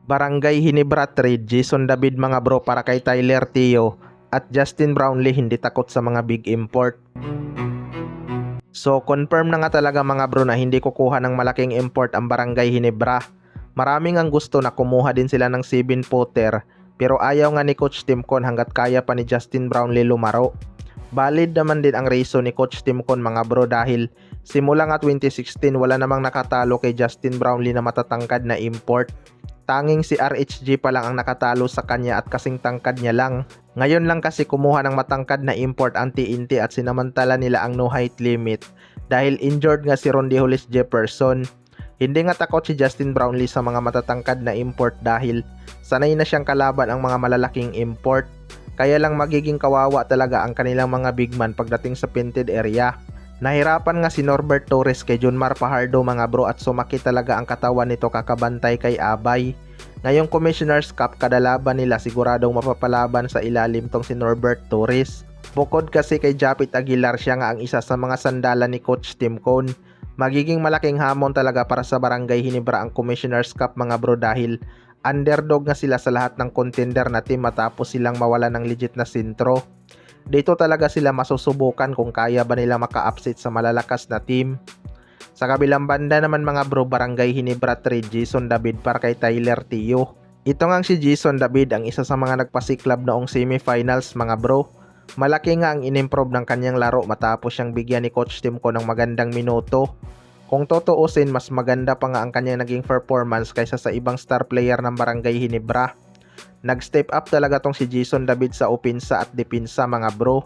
Barangay Hinebra trade, Jason David mga bro para kay Tyler Teo at Justin Brownlee hindi takot sa mga big import. So confirm na nga talaga mga bro na hindi kukuha ng malaking import ang Barangay Hinebra. Maraming ang gusto na kumuha din sila ng 7-footer pero ayaw nga ni Coach Timcon hanggat kaya pa ni Justin Brownlee lumaro. Valid naman din ang reason ni Coach Timcon mga bro dahil simula nga 2016 wala namang nakatalo kay Justin Brownlee na matatangkad na import. Tanging si RHG pa lang ang nakatalo sa kanya at kasing tangkad niya lang. Ngayon lang kasi kumuha ng matangkad na import ang TNT at sinamantala nila ang no height limit dahil injured nga si Rondy Hollis Jefferson. Hindi nga takot si Justin Brownlee sa mga matatangkad na import dahil sanay na siyang kalaban ang mga malalaking import. Kaya lang magiging kawawa talaga ang kanilang mga big man pagdating sa painted area. Nahirapan nga si Norbert Torres kay Junmar Fajardo mga bro at sumakit talaga ang katawan nito kakabantay kay Abay. Ngayong Commissioner's Cup kada laban nila siguradong mapapalaban sa ilalim tong si Norbert Torres. Bukod kasi kay Japit Aguilar siya nga ang isa sa mga sandalan ni Coach Timcon. Magiging malaking hamon talaga para sa Barangay Hinebra ang Commissioner's Cup mga bro dahil underdog nga sila sa lahat ng contender na team matapos silang mawala ng legit na sentro. Dito talaga sila masusubukan kung kaya ba nila maka-upset sa malalakas na team. Sa kabilang banda naman mga bro, Barangay Hinebra trade Jason David para kay Tyler Teo. Ito nga si Jason David ang isa sa mga nagpasiklab noong semifinals mga bro. Malaki nga ang inimprove ng kanyang laro matapos siyang bigyan ni Coach Timcon ng magandang minuto. Kung tutuusin, mas maganda pa nga ang kanyang naging performance kaysa sa ibang star player ng Barangay Hinebra. Nag-step up talaga tong si Jason David sa opensa at depensa mga bro.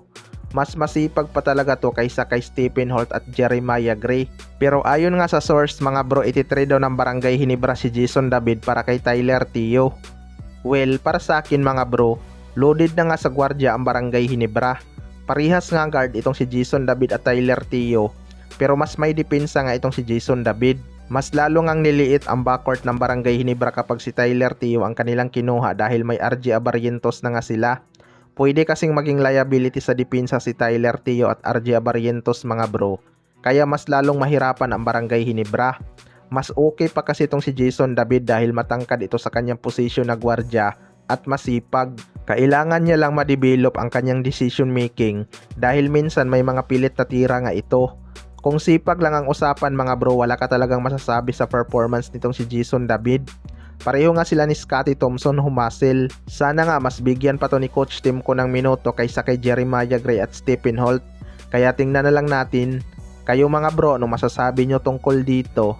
Mas masipag pa talaga to kaysa kay Stephen Holt at Jeremiah Gray. Pero ayon nga sa source mga bro, ititrade daw ng Barangay Hinebra si Jason David para kay Tyler Teo. Well, para sa akin mga bro, loaded na nga sa gwardiya ang Barangay Hinebra. Parihas nga guard itong si Jason David at Tyler Teo. Pero mas may depensa nga itong si Jason David. Mas lalo ngang niliit ang backcourt ng Barangay Hinebra kapag si Tyler Teo ang kanilang kinuha dahil may RJ Abarrientos na nga sila. Pwede kasing maging liability sa depensa si Tyler Teo at RJ Abarrientos mga bro. Kaya mas lalong mahirapan ang Barangay Hinebra. Mas okay pa kasi itong si Jason David dahil matangkad ito sa kanyang posisyon na gwardiya at masipag. Kailangan niya lang ma-develop ang kanyang decision making dahil minsan may mga pilit na tira nga ito. Kung sipag lang ang usapan mga bro, wala ka talagang masasabi sa performance nitong si Jason David. Pareho nga sila ni Scottie Thompson humasel. Sana nga mas bigyan pa to ni Coach Timcon ng minuto kaysa kay Jeremiah Gray at Stephen Holt. Kaya tingnan na lang natin. Kayo mga bro, ano masasabi nyo tungkol dito?